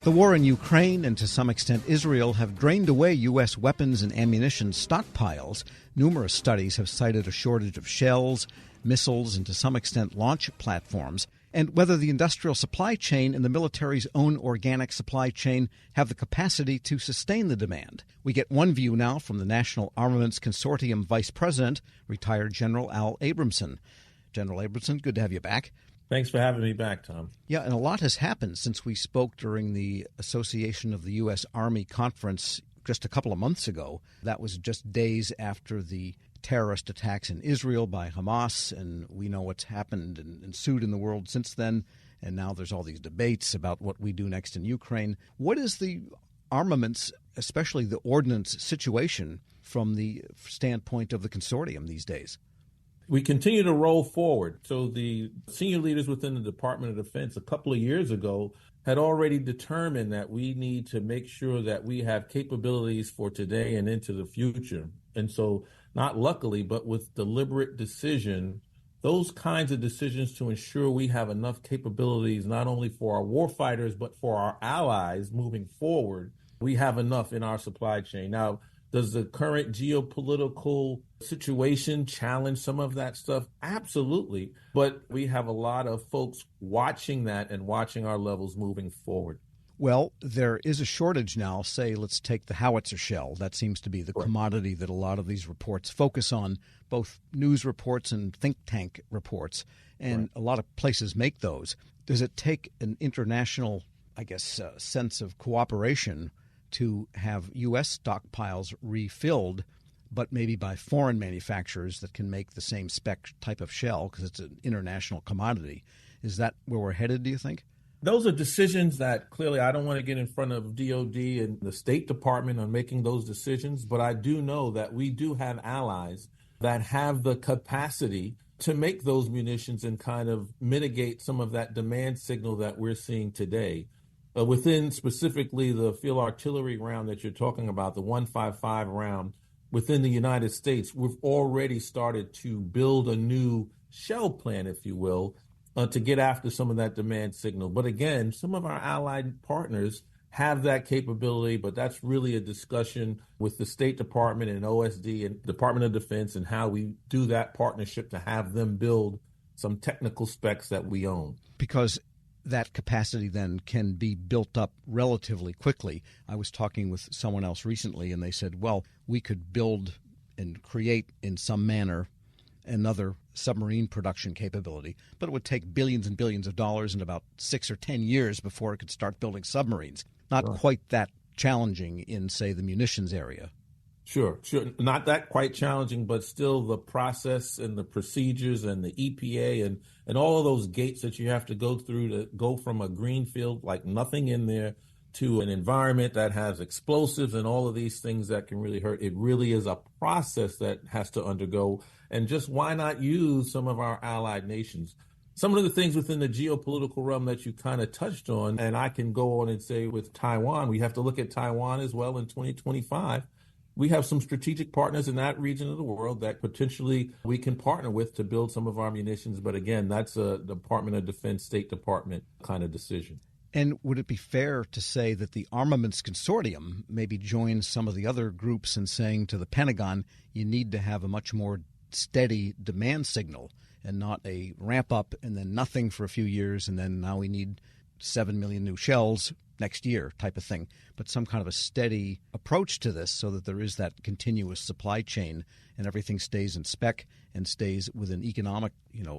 The war in Ukraine and to some extent Israel have drained away U.S. weapons and ammunition stockpiles. Numerous studies have cited a shortage of shells, missiles, and to some extent launch platforms, and whether the industrial supply chain and the military's own organic supply chain have the capacity to sustain the demand. We get one view now from the National Armaments Consortium Vice President, retired General Al Abramson. General Abramson, good to have you back. Thanks for having me back, Tom. Yeah, and a lot has happened since we spoke during the Association of the U.S. Army conference just a couple of months ago. That was just days after the terrorist attacks in Israel by Hamas, and we know what's happened and ensued in the world since then. And now there's all these debates about what we do next in Ukraine. What is the armaments, especially the ordnance situation, from the standpoint of the consortium these days? We continue to roll forward. So the senior leaders within the Department of Defense a couple of years ago had already determined that we need to make sure that we have capabilities for today and into the future. And so not luckily, but with deliberate decision, those kinds of decisions to ensure we have enough capabilities, not only for our warfighters, but for our allies moving forward, we have enough in our supply chain. Now, does the current geopolitical situation challenge some of that stuff? Absolutely. But we have a lot of folks watching that and watching our levels moving forward. Well, there is a shortage now. Say, let's take the howitzer shell. That seems to be the commodity that a lot of these reports focus on, both news reports and think tank reports. And a lot of places make those. Does it take an international, sense of cooperation to have U.S. stockpiles refilled, but maybe by foreign manufacturers that can make the same spec type of shell because it's an international commodity? Is that where we're headed, do you think? Those are decisions that clearly I don't want to get in front of DOD and the State Department on making those decisions, but I do know that we do have allies that have the capacity to make those munitions and kind of mitigate some of that demand signal that we're seeing today. Within specifically the field artillery round that you're talking about, the 155 round, within the United States, we've already started to build a new shell plan, if you will, to get after some of that demand signal. But again, some of our allied partners have that capability, but that's really a discussion with the State Department and OSD and Department of Defense and how we do that partnership to have them build some technical specs that we own. Because that capacity then can be built up relatively quickly. I was talking with someone else recently, and they said, well, we could build and create in some manner another submarine production capability, but it would take billions and billions of dollars and about 6 or 10 years before it could start building submarines. Not quite that challenging in, say, the munitions area. Sure. Not that quite challenging, but still the process and the procedures and the EPA and all of those gates that you have to go through to go from a green field, like nothing in there, to an environment that has explosives and all of these things that can really hurt. It really is a process that has to undergo. And just why not use some of our allied nations? Some of the things within the geopolitical realm that you kind of touched on, and I can go on and say with Taiwan, we have to look at Taiwan as well in 2025. We have some strategic partners in that region of the world that potentially we can partner with to build some of our munitions. But again, that's a Department of Defense, State Department kind of decision. And would it be fair to say that the Armaments Consortium maybe joins some of the other groups in saying to the Pentagon, you need to have a much more steady demand signal and not a ramp up and then nothing for a few years and then now we need 7 million new shells next year type of thing, but some kind of a steady approach to this so that there is that continuous supply chain and everything stays in spec and stays with an economic,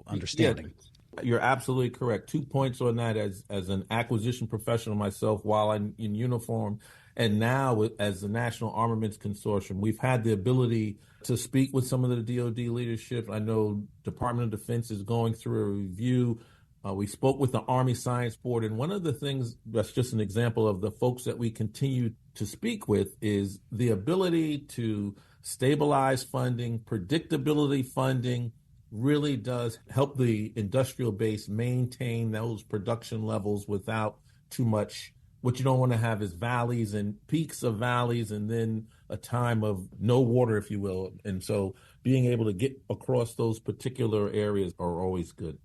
understanding. Yeah, you're absolutely correct. 2 points on that as an acquisition professional myself while I'm in uniform and now as the National Armaments Consortium, we've had the ability to speak with some of the DOD leadership. I know Department of Defense is going through a review. We spoke with the Army Science Board, and one of the things that's just an example of the folks that we continue to speak with is the ability to stabilize funding, predictability funding really does help the industrial base maintain those production levels without too much. What you don't want to have is valleys and peaks of valleys and then a time of no water, if you will. And so being able to get across those particular areas are always good.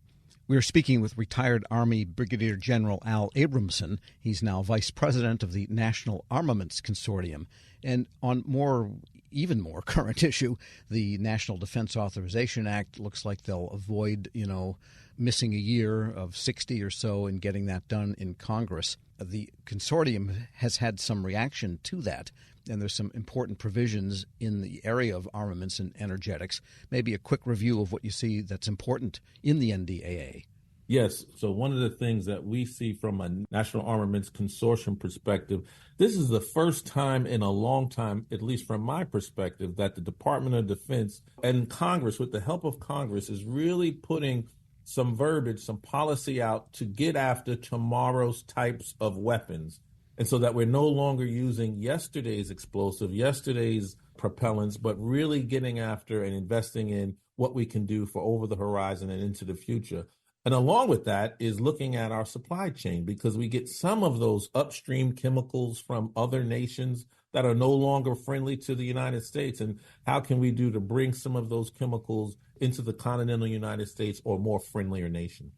We're speaking with retired Army Brigadier General Al Abramson. He's now Vice President of the National Armaments Consortium. And on even more current issue, the National Defense Authorization Act looks like they'll avoid, missing a year of 60 or so in getting that done in Congress. The consortium has had some reaction to that, and there's some important provisions in the area of armaments and energetics. Maybe a quick review of what you see that's important in the NDAA. Yes. So one of the things that we see from a National Armaments Consortium perspective, this is the first time in a long time, at least from my perspective, that the Department of Defense and Congress, with the help of Congress, is really putting some verbiage, some policy out to get after tomorrow's types of weapons. And so that we're no longer using yesterday's explosive, yesterday's propellants, but really getting after and investing in what we can do for over the horizon and into the future. And along with that is looking at our supply chain, because we get some of those upstream chemicals from other nations that are no longer friendly to the United States. And how can we do to bring some of those chemicals into the continental United States or more friendlier nations?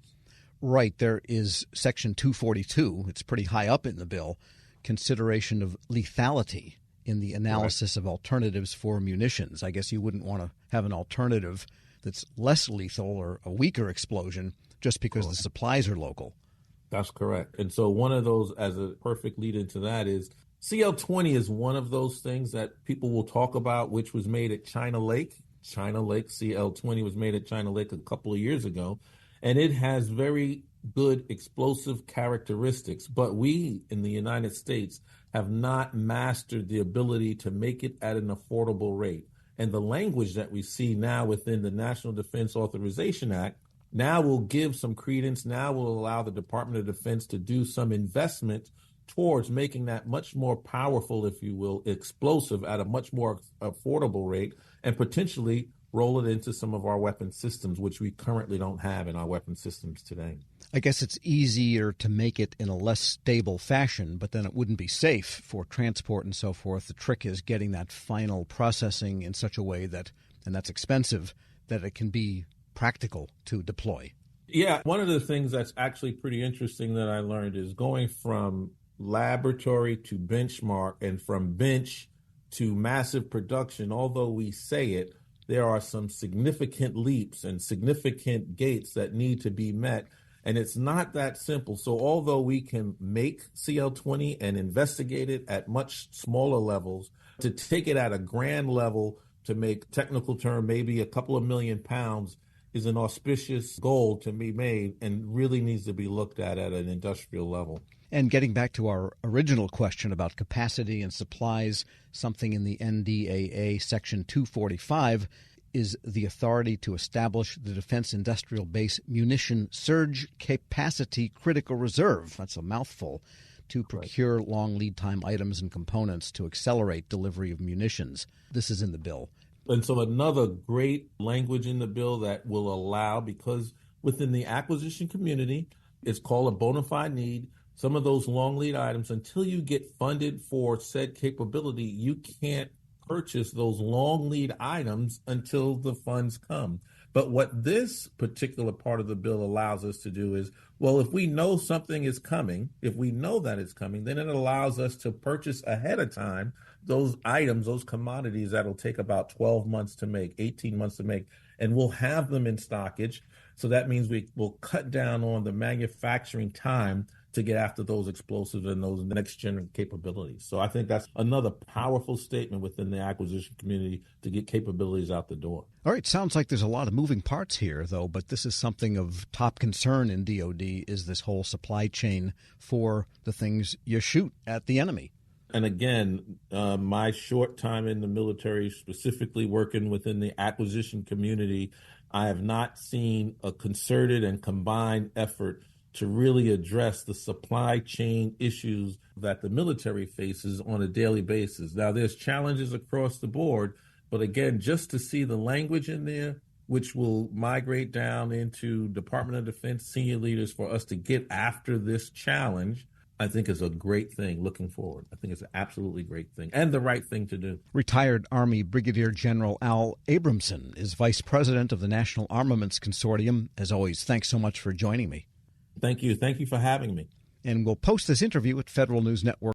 Right. There is Section 242. It's pretty high up in the bill. Consideration of lethality in the analysis of alternatives for munitions. I guess you wouldn't want to have an alternative that's less lethal or a weaker explosion just because the supplies are local. That's correct. And so one of those, as a perfect lead into that, is CL-20 is one of those things that people will talk about, which was made at China Lake. China Lake CL-20 was made at China Lake a couple of years ago, and it has very good explosive characteristics. But we in the United States have not mastered the ability to make it at an affordable rate. And the language that we see now within the National Defense Authorization Act now will give some credence, now will allow the Department of Defense to do some investment towards making that much more powerful, if you will, explosive at a much more affordable rate, and potentially roll it into some of our weapon systems, which we currently don't have in our weapon systems today. I guess it's easier to make it in a less stable fashion, but then it wouldn't be safe for transport and so forth. The trick is getting that final processing in such a way that, and that's expensive, that it can be practical to deploy. Yeah, one of the things that's actually pretty interesting that I learned is going from laboratory to benchmark and from bench to massive production. Although we say it, there are some significant leaps and significant gates that need to be met. And it's not that simple. So although we can make CL-20 and investigate it at much smaller levels, to take it at a grand level to make, technical term, maybe a couple of million pounds is an auspicious goal to be made and really needs to be looked at an industrial level. And getting back to our original question about capacity and supplies, something in the NDAA Section 245 is the authority to establish the Defense Industrial Base Munition Surge Capacity Critical Reserve. That's a mouthful. To procure long lead time items and components to accelerate delivery of munitions. This is in the bill. And so another great language in the bill that will allow, because within the acquisition community, it's called a bona fide need. Some of those long lead items, until you get funded for said capability, you can't purchase those long lead items until the funds come. But what this particular part of the bill allows us to do is, well, if we know something is coming, if we know that it's coming, then it allows us to purchase ahead of time those items, those commodities that'll take about 12 months to make, 18 months to make, and we'll have them in stockage. So that means we will cut down on the manufacturing time to get after those explosives and those next-gen capabilities. So I think that's another powerful statement within the acquisition community to get capabilities out the door. All right, sounds like there's a lot of moving parts here, though, but this is something of top concern in DOD, is this whole supply chain for the things you shoot at the enemy. And again, my short time in the military, specifically working within the acquisition community, I have not seen a concerted and combined effort to really address the supply chain issues that the military faces on a daily basis. Now, there's challenges across the board, but again, just to see the language in there, which will migrate down into Department of Defense senior leaders for us to get after this challenge, I think is a great thing looking forward. I think it's an absolutely great thing and the right thing to do. Retired Army Brigadier General Al Abramson is Vice President of the National Armaments Consortium. As always, thanks so much for joining me. Thank you. Thank you for having me. And we'll post this interview at Federal News Network.